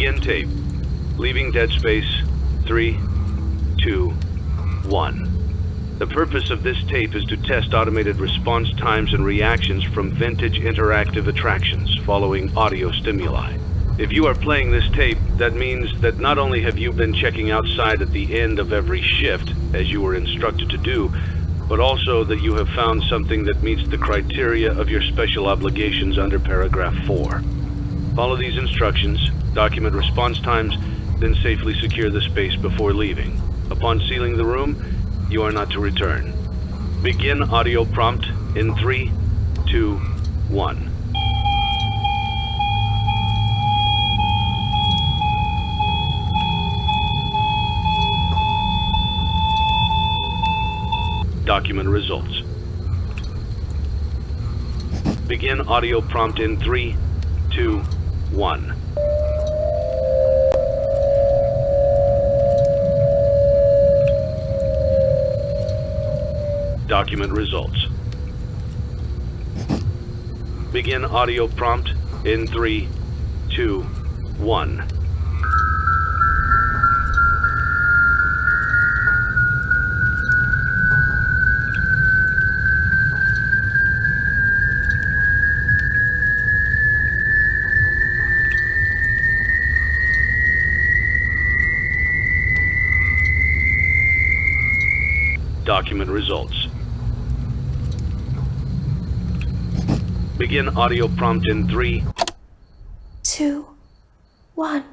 Begin tape. Leaving dead space. 3, 2, 1. The purpose of this tape is to test automated response times and reactions from vintage interactive attractions following audio stimuli. If you are playing this tape, that means that not only have you been checking outside at the end of every shift, as you were instructed to do, but also that you have found something that meets the criteria of your special obligations under paragraph 4. Follow these instructions, document response times, then safely secure the space before leaving. Upon sealing the room, you are not to return. Begin audio prompt in 3, 2, 1. Document results. Begin audio prompt in 3, 2, 1. Document results. Begin audio prompt in 3, 2, 1. Document results. Begin audio prompt in 3, 2, 1.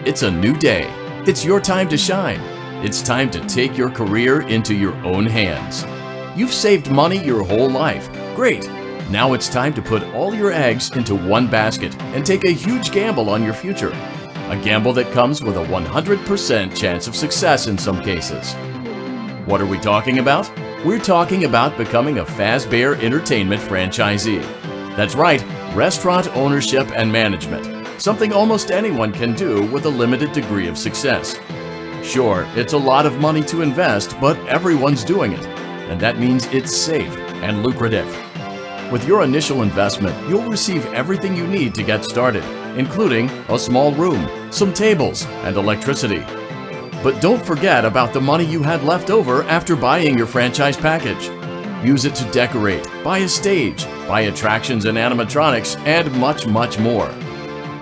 It's a new day. It's your time to shine. It's time to take your career into your own hands. You've saved money your whole life. Great. Now it's time to put all your eggs into one basket and take a huge gamble on your future. A gamble that comes with a 100% chance of success in some cases. What are we talking about? We're talking about becoming a Fazbear Entertainment franchisee. That's right, restaurant ownership and management. Something almost anyone can do with a limited degree of success. Sure, it's a lot of money to invest, but everyone's doing it. And that means it's safe and lucrative. With your initial investment, you'll receive everything you need to get started, including a small room, some tables, and electricity. But don't forget about the money you had left over after buying your franchise package. Use it to decorate, buy a stage, buy attractions and animatronics, and much, much more.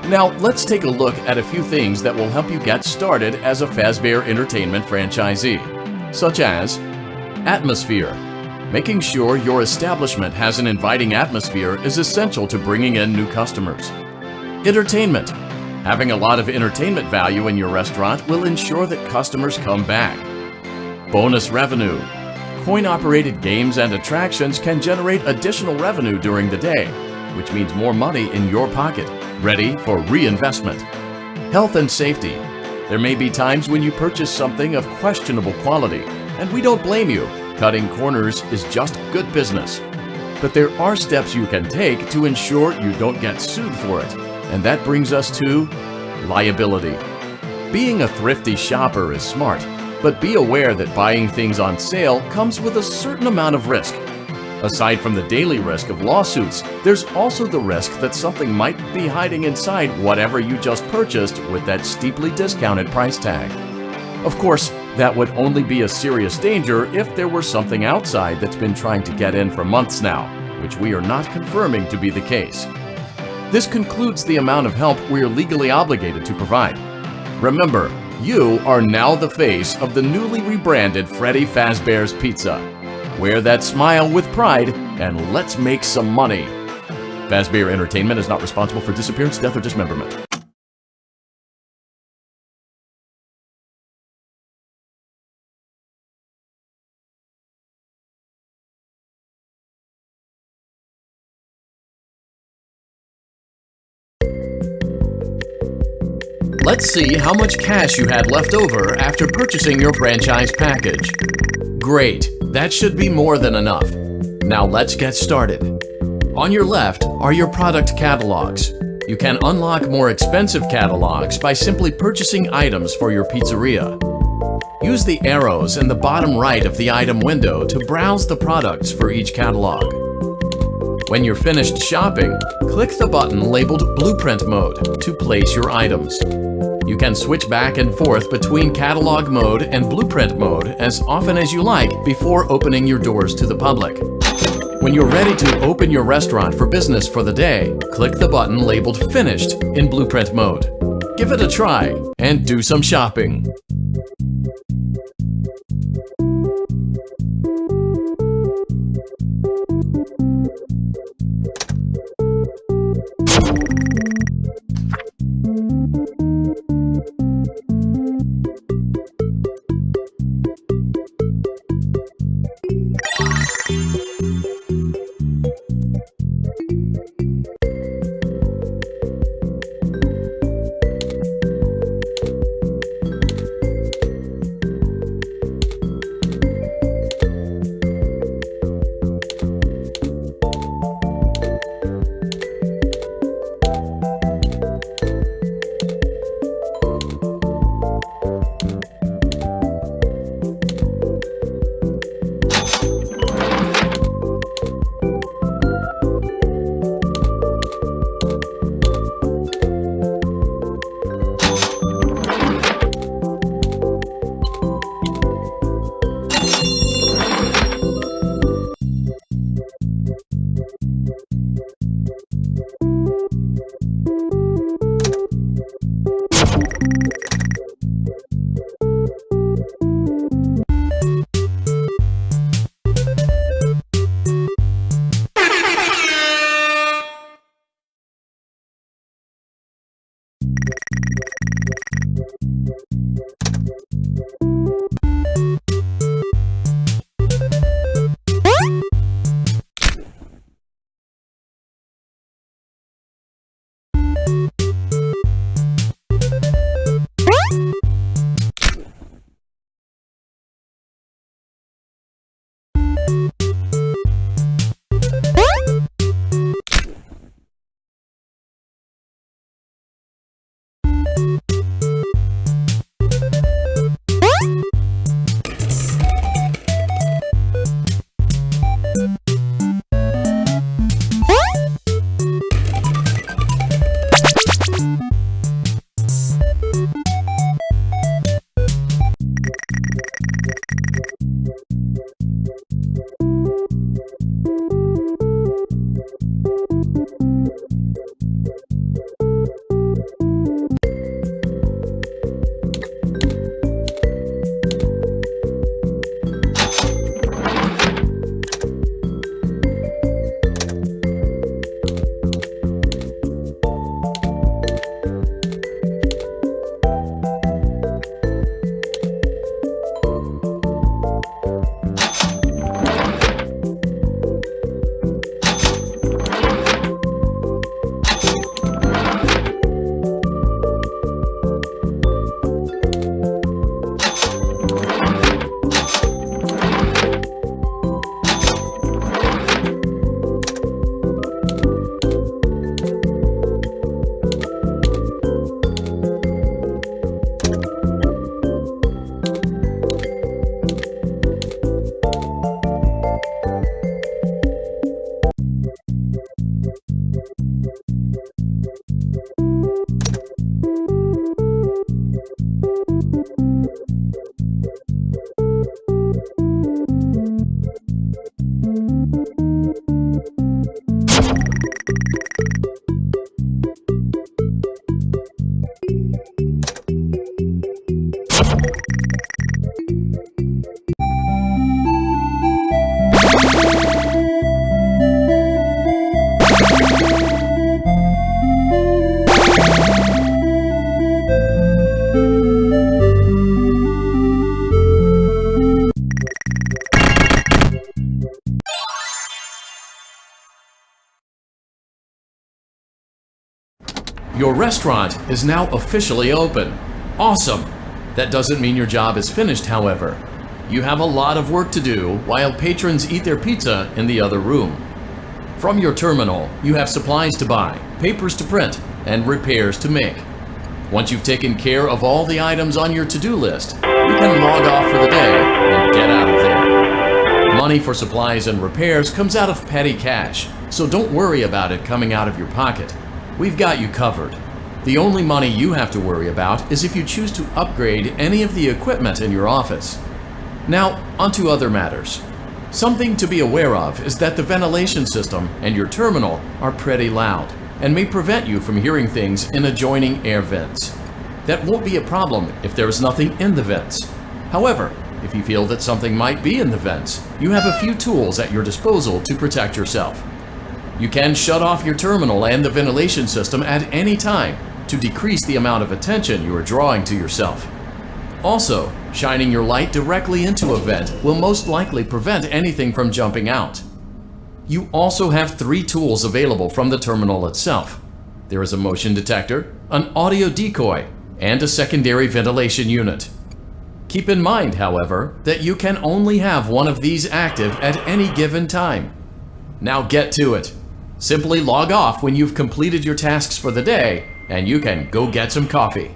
Now, let's take a look at a few things that will help you get started as a Fazbear Entertainment franchisee, such as atmosphere. Making sure your establishment has an inviting atmosphere is essential to bringing in new customers. Entertainment. Having a lot of entertainment value in your restaurant will ensure that customers come back. Bonus revenue. Coin-operated games and attractions can generate additional revenue during the day, which means more money in your pocket, ready for reinvestment. Health and safety. There may be times when you purchase something of questionable quality, and we don't blame you. Cutting corners is just good business. But there are steps you can take to ensure you don't get sued for it. And that brings us to liability. Being a thrifty shopper is smart, but be aware that buying things on sale comes with a certain amount of risk. Aside from the daily risk of lawsuits, there's also the risk that something might be hiding inside whatever you just purchased with that steeply discounted price tag. Of course, that would only be a serious danger if there were something outside that's been trying to get in for months now, which we are not confirming to be the case. This concludes the amount of help we are legally obligated to provide. Remember, you are now the face of the newly rebranded Freddy Fazbear's Pizza. Wear that smile with pride and let's make some money. Fazbear Entertainment is not responsible for disappearance, death, or dismemberment. Let's see how much cash you had left over after purchasing your franchise package. Great, that should be more than enough. Now let's get started. On your left are your product catalogs. You can unlock more expensive catalogs by simply purchasing items for your pizzeria. Use the arrows in the bottom right of the item window to browse the products for each catalog. When you're finished shopping, click the button labeled Blueprint Mode to place your items. You can switch back and forth between Catalog Mode and Blueprint Mode as often as you like before opening your doors to the public. When you're ready to open your restaurant for business for the day, click the button labeled Finished in Blueprint Mode. Give it a try and do some shopping. Your restaurant is now officially open. Awesome! That doesn't mean your job is finished, however. You have a lot of work to do while patrons eat their pizza in the other room. From your terminal, you have supplies to buy, papers to print, and repairs to make. Once you've taken care of all the items on your to-do list, you can log off for the day and get out of there. Money for supplies and repairs comes out of petty cash, so don't worry about it coming out of your pocket. We've got you covered. The only money you have to worry about is if you choose to upgrade any of the equipment in your office. Now, onto other matters. Something to be aware of is that the ventilation system and your terminal are pretty loud and may prevent you from hearing things in adjoining air vents. That won't be a problem if there is nothing in the vents. However, if you feel that something might be in the vents, you have a few tools at your disposal to protect yourself. You can shut off your terminal and the ventilation system at any time to decrease the amount of attention you are drawing to yourself. Also, shining your light directly into a vent will most likely prevent anything from jumping out. You also have 3 tools available from the terminal itself. There is a motion detector, an audio decoy, and a secondary ventilation unit. Keep in mind, however, that you can only have one of these active at any given time. Now get to it. Simply log off when you've completed your tasks for the day, and you can go get some coffee.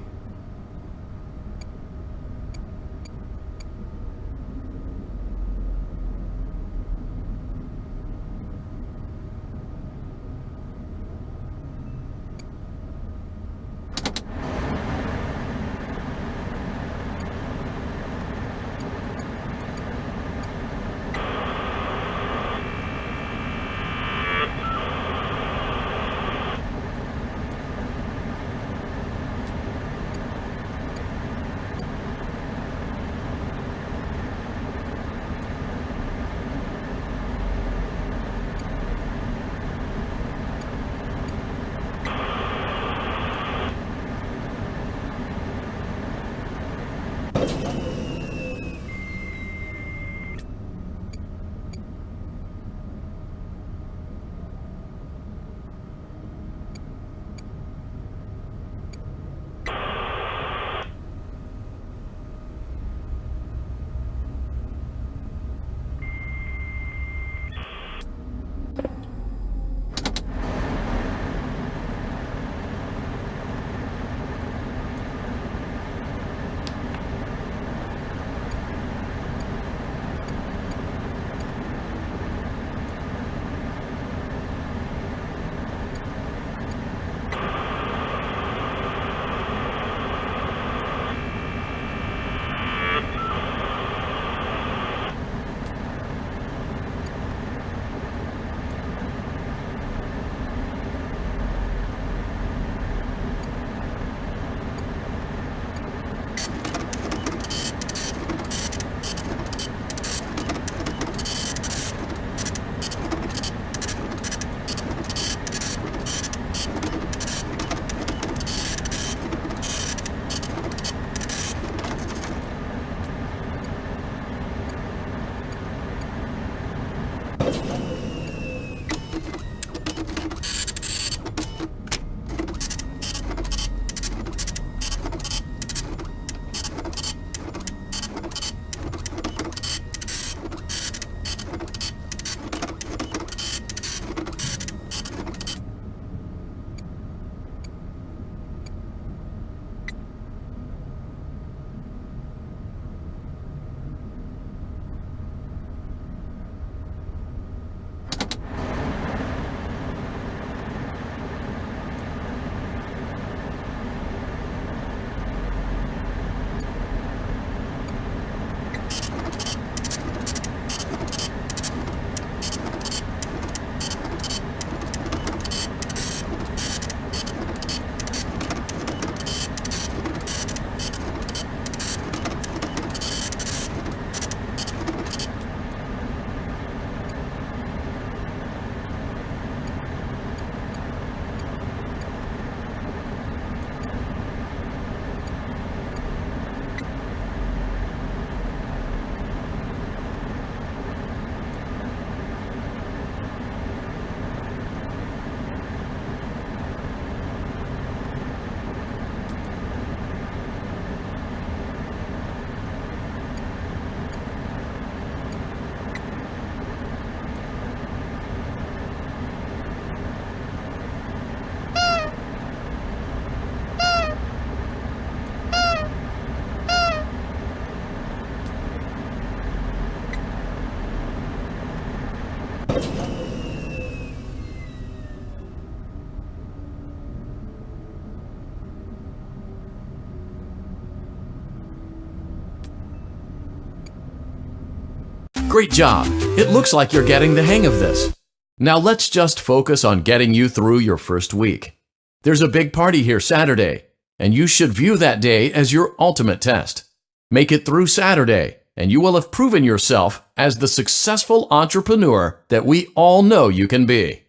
Great job! It looks like you're getting the hang of this. Now let's just focus on getting you through your first week. There's a big party here Saturday, and you should view that day as your ultimate test. Make it through Saturday, and you will have proven yourself as the successful entrepreneur that we all know you can be.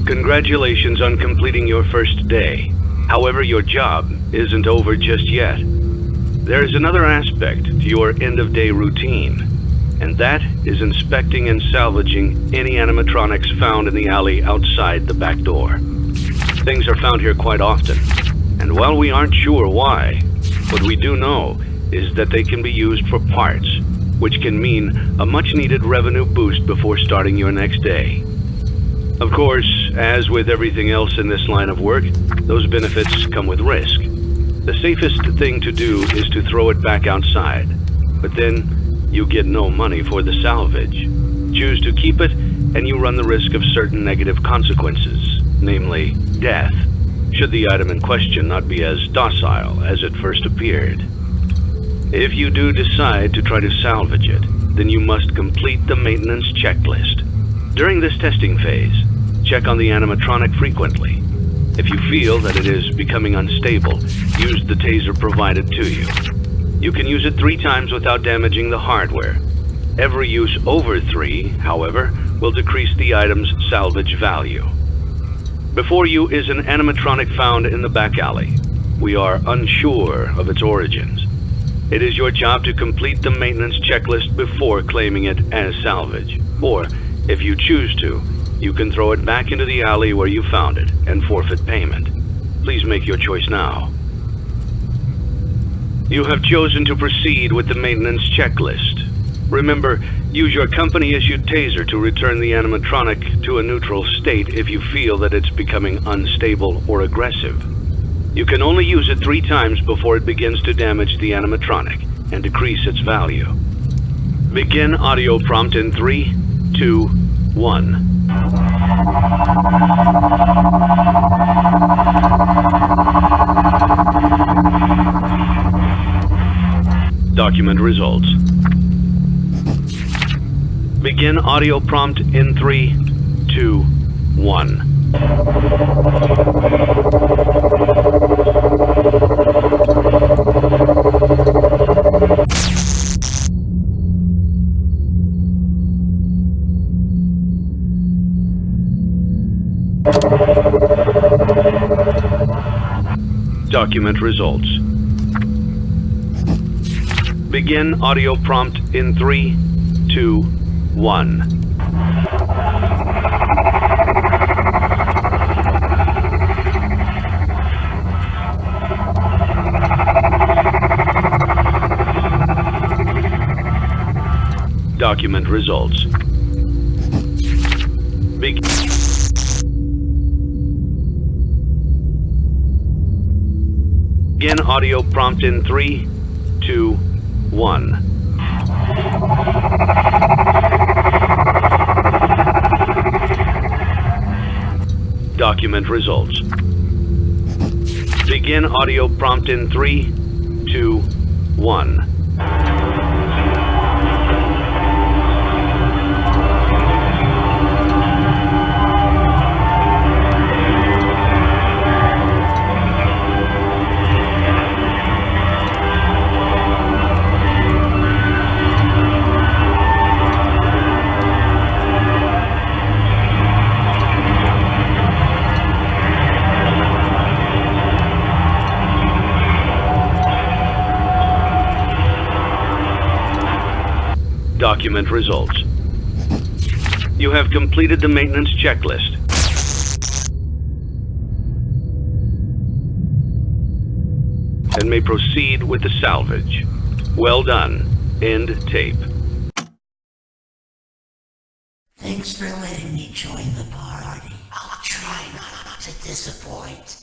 Congratulations on completing your first day. However, your job isn't over just yet. There is another aspect to your end-of-day routine, and that is inspecting and salvaging any animatronics found in the alley outside the back door. Things are found here quite often, and while we aren't sure why, what we do know is that they can be used for parts, which can mean a much-needed revenue boost before starting your next day. Of course, as with everything else in this line of work, those benefits come with risk. The safest thing to do is to throw it back outside, but then you get no money for the salvage. Choose to keep it, and you run the risk of certain negative consequences, namely death, should the item in question not be as docile as it first appeared. If you do decide to try to salvage it, then you must complete the maintenance checklist. During this testing phase, check on the animatronic frequently. If you feel that it is becoming unstable, use the taser provided to you. You can use it 3 times without damaging the hardware. Every use over 3, however, will decrease the item's salvage value. Before you is an animatronic found in the back alley. We are unsure of its origins. It is your job to complete the maintenance checklist before claiming it as salvage. Or, if you choose to, you can throw it back into the alley where you found it and forfeit payment. Please make your choice now. You have chosen to proceed with the maintenance checklist. Remember, use your company-issued taser to return the animatronic to a neutral state if you feel that it's becoming unstable or aggressive. You can only use it 3 times before it begins to damage the animatronic and decrease its value. Begin audio prompt in 3, 2, 1. Document results. Begin audio prompt in 3, 2, 1. Document results. Begin audio prompt in 3, 2, 1. Document results. Begin audio prompt in 3, 2, 1. Document results. Begin audio prompt in 3, 2, 1. Document results. You have completed the maintenance checklist. And may proceed with the salvage. Well done. End tape. Thanks for letting me join the party. I'll try not to disappoint.